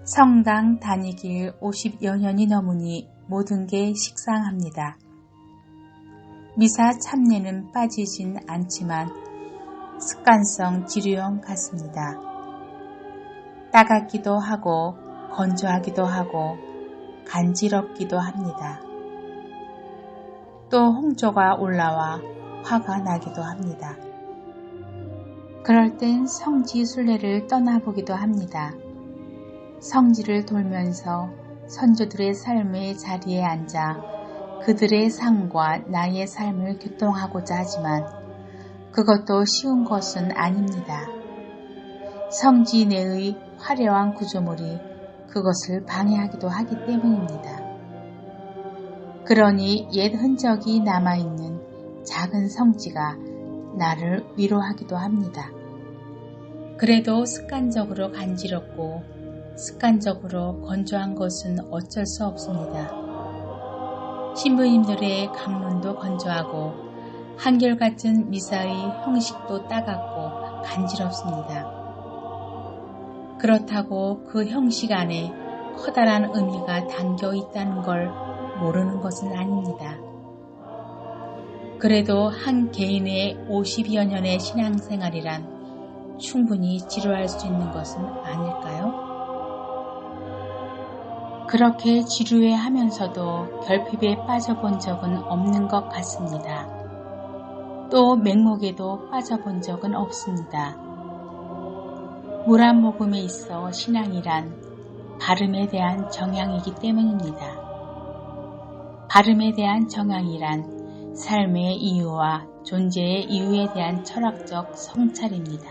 성당 다니길 50여 년이 넘으니 모든 게 식상합니다. 미사 참례는 빠지진 않지만 습관성 지루형 같습니다. 따갑기도 하고 건조하기도 하고 간지럽기도 합니다. 또 홍조가 올라와 화가 나기도 합니다. 그럴 땐 성지 순례를 떠나보기도 합니다. 성지를 돌면서 선조들의 삶의 자리에 앉아 그들의 삶과 나의 삶을 교통하고자 하지만 그것도 쉬운 것은 아닙니다. 성지 내의 화려한 구조물이 그것을 방해하기도 하기 때문입니다. 그러니 옛 흔적이 남아있는 작은 성지가 나를 위로하기도 합니다. 그래도 습관적으로 간지럽고 습관적으로 건조한 것은 어쩔 수 없습니다. 신부님들의 강론도 건조하고 한결같은 미사의 형식도 따갑고 간지럽습니다. 그렇다고 그 형식 안에 커다란 의미가 담겨 있다는 걸 모르는 것은 아닙니다. 그래도 한 개인의 50여 년의 신앙생활이란 충분히 지루할 수 있는 것은 아닐까요? 그렇게 지루해하면서도 결핍에 빠져본 적은 없는 것 같습니다. 또 맹목에도 빠져본 적은 없습니다. 물 한 모금에 있어 신앙이란 발음에 대한 정향이기 때문입니다. 발음에 대한 정향이란 삶의 이유와 존재의 이유에 대한 철학적 성찰입니다.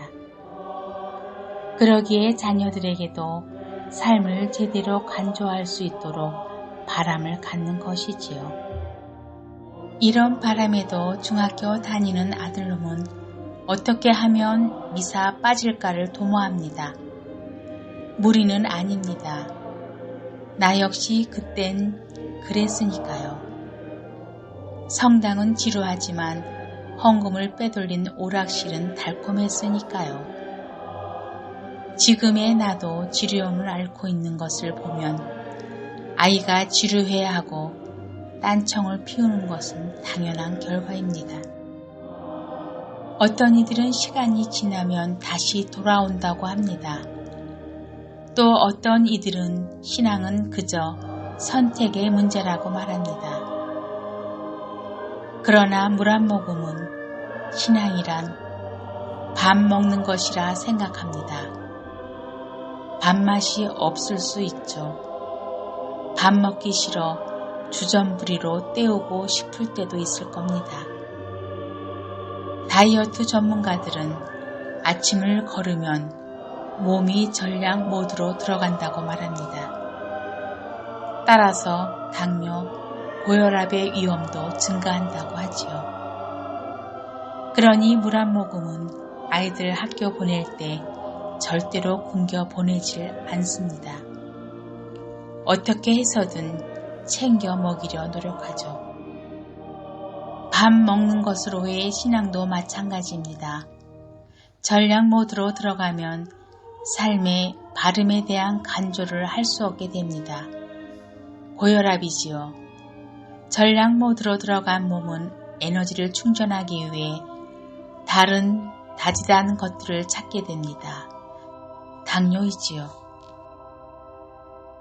그러기에 자녀들에게도 삶을 제대로 간조할 수 있도록 바람을 갖는 것이지요. 이런 바람에도 중학교 다니는 아들놈은 어떻게 하면 미사 빠질까를 도모합니다. 무리는 아닙니다. 나 역시 그땐 그랬으니까요. 성당은 지루하지만 헌금을 빼돌린 오락실은 달콤했으니까요. 지금의 나도 지루함을 앓고 있는 것을 보면 아이가 지루해하고 딴청을 피우는 것은 당연한 결과입니다. 어떤 이들은 시간이 지나면 다시 돌아온다고 합니다. 또 어떤 이들은 신앙은 그저 선택의 문제라고 말합니다. 그러나 물 한 모금은 신앙이란 밥 먹는 것이라 생각합니다. 밥맛이 없을 수 있죠. 밥 먹기 싫어 주전부리로 때우고 싶을 때도 있을 겁니다. 다이어트 전문가들은 아침을 걸으면 몸이 전량 모드로 들어간다고 말합니다. 따라서 당뇨, 고혈압의 위험도 증가한다고 하지요. 그러니 물 한 모금은 아이들 학교 보낼 때 절대로 굶겨 보내질 않습니다. 어떻게 해서든 챙겨 먹이려 노력하죠. 밥 먹는 것으로의 신앙도 마찬가지입니다. 전략 모드로 들어가면 삶의 발음에 대한 간조를 할 수 없게 됩니다. 고혈압이지요. 전략 모드로 들어간 몸은 에너지를 충전하기 위해 다른 다지다 않은 것들을 찾게 됩니다. 당뇨이지요.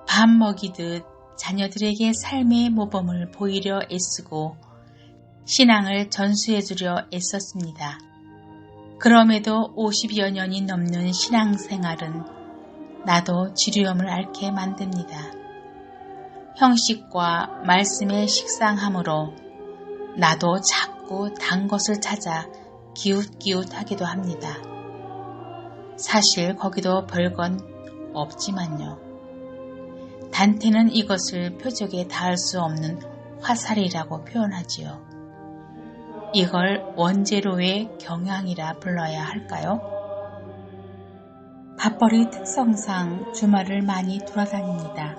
밥 먹이듯 자녀들에게 삶의 모범을 보이려 애쓰고 신앙을 전수해주려 애썼습니다. 그럼에도 50여 년이 넘는 신앙생활은 나도 지루함을 앓게 만듭니다. 형식과 말씀의 식상함으로 나도 자꾸 단 것을 찾아 기웃기웃하기도 합니다. 사실 거기도 별건 없지만요. 단테는 이것을 표적에 닿을 수 없는 화살이라고 표현하지요. 이걸 원재료의 경향이라 불러야 할까요? 밥벌이 특성상 주말을 많이 돌아다닙니다.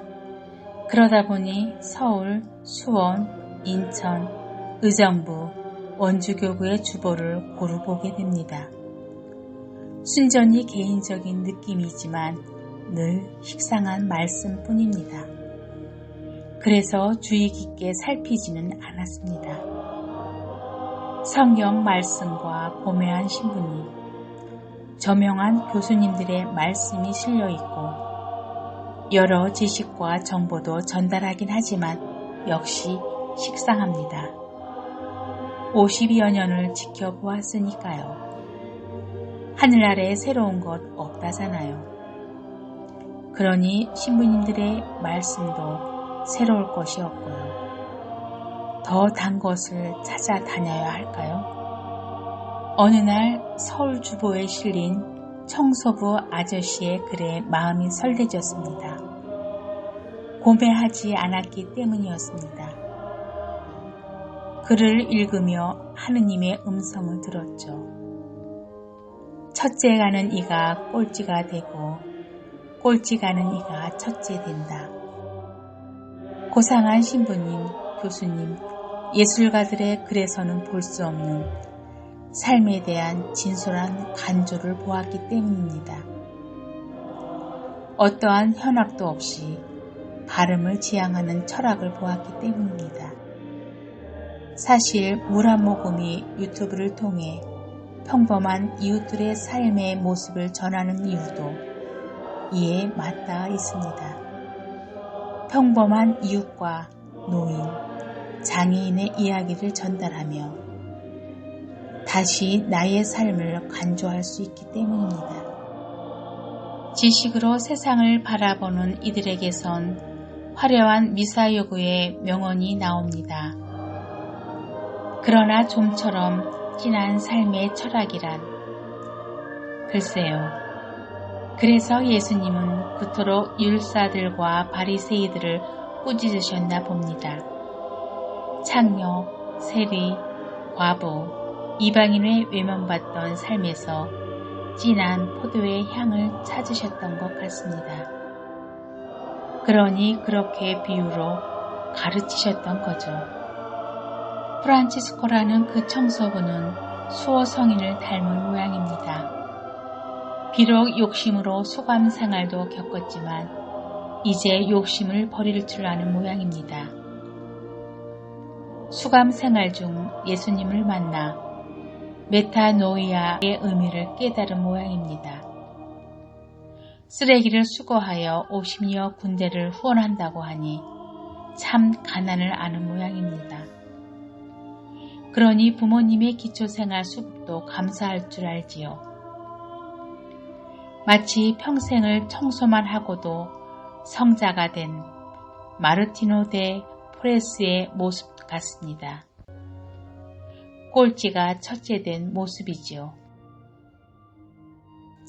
그러다 보니 서울, 수원, 인천, 의정부, 원주교구의 주보를 고루 보게 됩니다. 순전히 개인적인 느낌이지만 늘 식상한 말씀뿐입니다. 그래서 주의 깊게 살피지는 않았습니다. 성경 말씀과 고매한 신부님, 저명한 교수님들의 말씀이 실려있고 여러 지식과 정보도 전달하긴 하지만 역시 식상합니다. 50여 년을 지켜보았으니까요. 하늘 아래 새로운 것 없다잖아요. 그러니 신부님들의 말씀도 새로울 것이 없고요. 더 단 것을 찾아다녀야 할까요? 어느 날 서울 주보에 실린 청소부 아저씨의 글에 마음이 설레졌습니다. 고매하지 않았기 때문이었습니다. 글을 읽으며 하느님의 음성을 들었죠. 첫째 가는 이가 꼴찌가 되고 꼴찌 가는 이가 첫째 된다. 고상한 신부님, 교수님, 예술가들의 글에서는 볼 수 없는 삶에 대한 진솔한 간조를 보았기 때문입니다. 어떠한 현학도 없이 발음을 지향하는 철학을 보았기 때문입니다. 사실 물 한 모금이 유튜브를 통해 평범한 이웃들의 삶의 모습을 전하는 이유도 이에 맞닿아 있습니다. 평범한 이웃과 노인, 장애인의 이야기를 전달하며 다시 나의 삶을 간조할 수 있기 때문입니다. 지식으로 세상을 바라보는 이들에게선 화려한 미사여구의 명언이 나옵니다. 그러나 좀처럼 진한 삶의 철학이란 글쎄요. 그래서 예수님은 그토록 율사들과 바리새이들을 꾸짖으셨나 봅니다. 창녀, 세리, 과부, 이방인의 외면받던 삶에서 진한 포도의 향을 찾으셨던 것 같습니다. 그러니 그렇게 비유로 가르치셨던 거죠. 프란치스코라는 그 청소부는 수호 성인을 닮은 모양입니다. 비록 욕심으로 소감 생활도 겪었지만 이제 욕심을 버릴 줄 아는 모양입니다. 수감 생활 중 예수님을 만나 메타노이아의 의미를 깨달은 모양입니다. 쓰레기를 수거하여 50여 군데를 후원한다고 하니 참 가난을 아는 모양입니다. 그러니 부모님의 기초생활 수급도 감사할 줄 알지요. 마치 평생을 청소만 하고도 성자가 된 마르티노 데 포레스의 모습 같습니다. 꼴찌가 첫째 된 모습이지요.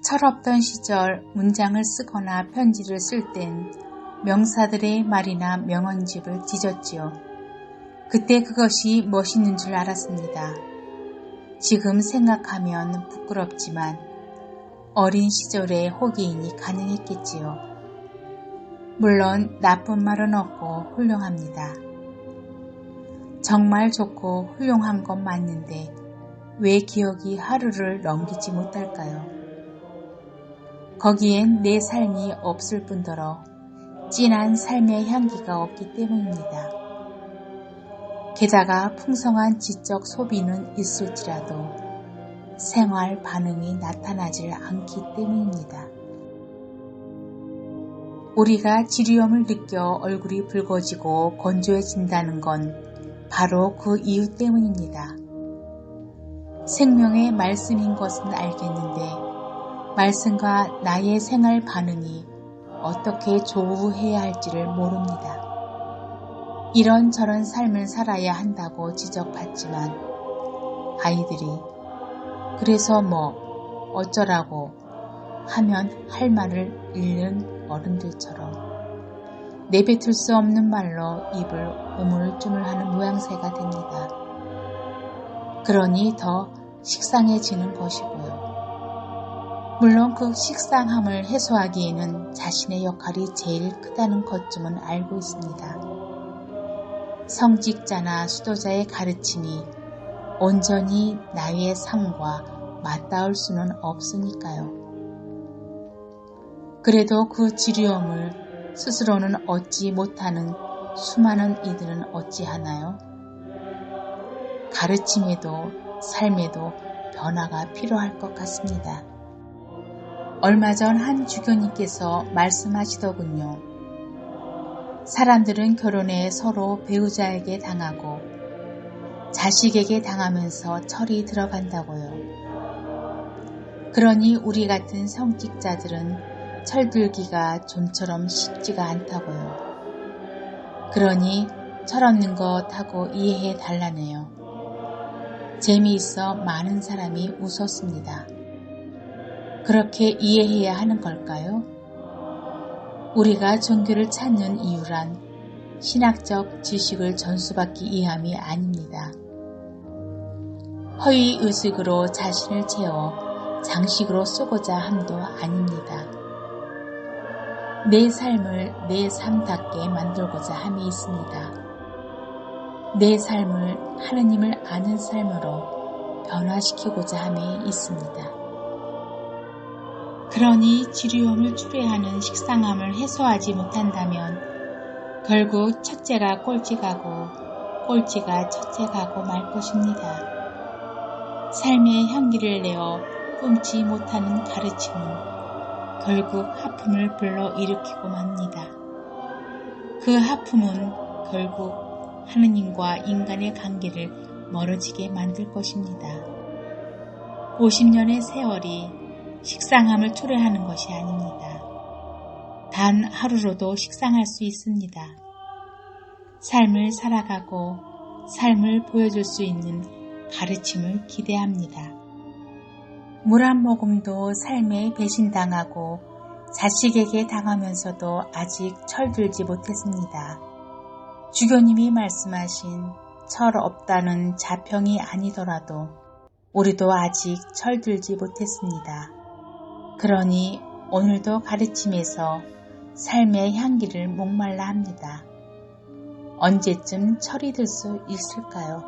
철없던 시절 문장을 쓰거나 편지를 쓸 땐 명사들의 말이나 명언집을 뒤졌지요. 그때 그것이 멋있는 줄 알았습니다. 지금 생각하면 부끄럽지만 어린 시절의 호기인이 가능했겠지요. 물론 나쁜 말은 없고 훌륭합니다. 정말 좋고 훌륭한 건 맞는데 왜 기억이 하루를 넘기지 못할까요? 거기엔 내 삶이 없을 뿐더러 진한 삶의 향기가 없기 때문입니다. 게다가 풍성한 지적 소비는 있을지라도 생활 반응이 나타나질 않기 때문입니다. 우리가 지루함을 느껴 얼굴이 붉어지고 건조해진다는 건 바로 그 이유 때문입니다. 생명의 말씀인 것은 알겠는데 말씀과 나의 생활 반응이 어떻게 조우해야 할지를 모릅니다. 이런저런 삶을 살아야 한다고 지적받지만 아이들이 그래서 뭐 어쩌라고 하면 할 말을 잃는 어른들처럼 내뱉을 수 없는 말로 입을 우물쭈물하는 모양새가 됩니다. 그러니 더 식상해지는 것이고요. 물론 그 식상함을 해소하기에는 자신의 역할이 제일 크다는 것쯤은 알고 있습니다. 성직자나 수도자의 가르침이 온전히 나의 삶과 맞닿을 수는 없으니까요. 그래도 그 지루함을 스스로는 얻지 못하는 수많은 이들은 어찌하나요? 가르침에도 삶에도 변화가 필요할 것 같습니다. 얼마 전 한 주교님께서 말씀하시더군요. 사람들은 결혼에 서로 배우자에게 당하고 자식에게 당하면서 철이 들어간다고요. 그러니 우리 같은 성직자들은 철들기가 좀처럼 쉽지가 않다고요. 그러니 철없는 것 하고 이해해 달라네요. 재미있어 많은 사람이 웃었습니다. 그렇게 이해해야 하는 걸까요? 우리가 종교를 찾는 이유란 신학적 지식을 전수받기 위함이 아닙니다. 허위 의식으로 자신을 채워 장식으로 쓰고자 함도 아닙니다. 내 삶을 내 삶답게 만들고자 함이 있습니다. 내 삶을 하느님을 아는 삶으로 변화시키고자 함이 있습니다. 그러니 지루함을 초래하는 식상함을 해소하지 못한다면 결국 첫째가 꼴찌 가고 꼴찌가 첫째 가고 말 것입니다. 삶의 향기를 내어 뿜지 못하는 가르침은 결국 하품을 불러일으키고 맙니다. 그 하품은 결국 하느님과 인간의 관계를 멀어지게 만들 것입니다. 50년의 세월이 식상함을 초래하는 것이 아닙니다. 단 하루로도 식상할 수 있습니다. 삶을 살아가고 삶을 보여줄 수 있는 가르침을 기대합니다. 물 한 모금도 삶에 배신당하고 자식에게 당하면서도 아직 철들지 못했습니다. 주교님이 말씀하신 철 없다는 자평이 아니더라도 우리도 아직 철들지 못했습니다. 그러니 오늘도 가르침에서 삶의 향기를 목말라 합니다. 언제쯤 철이 들 수 있을까요?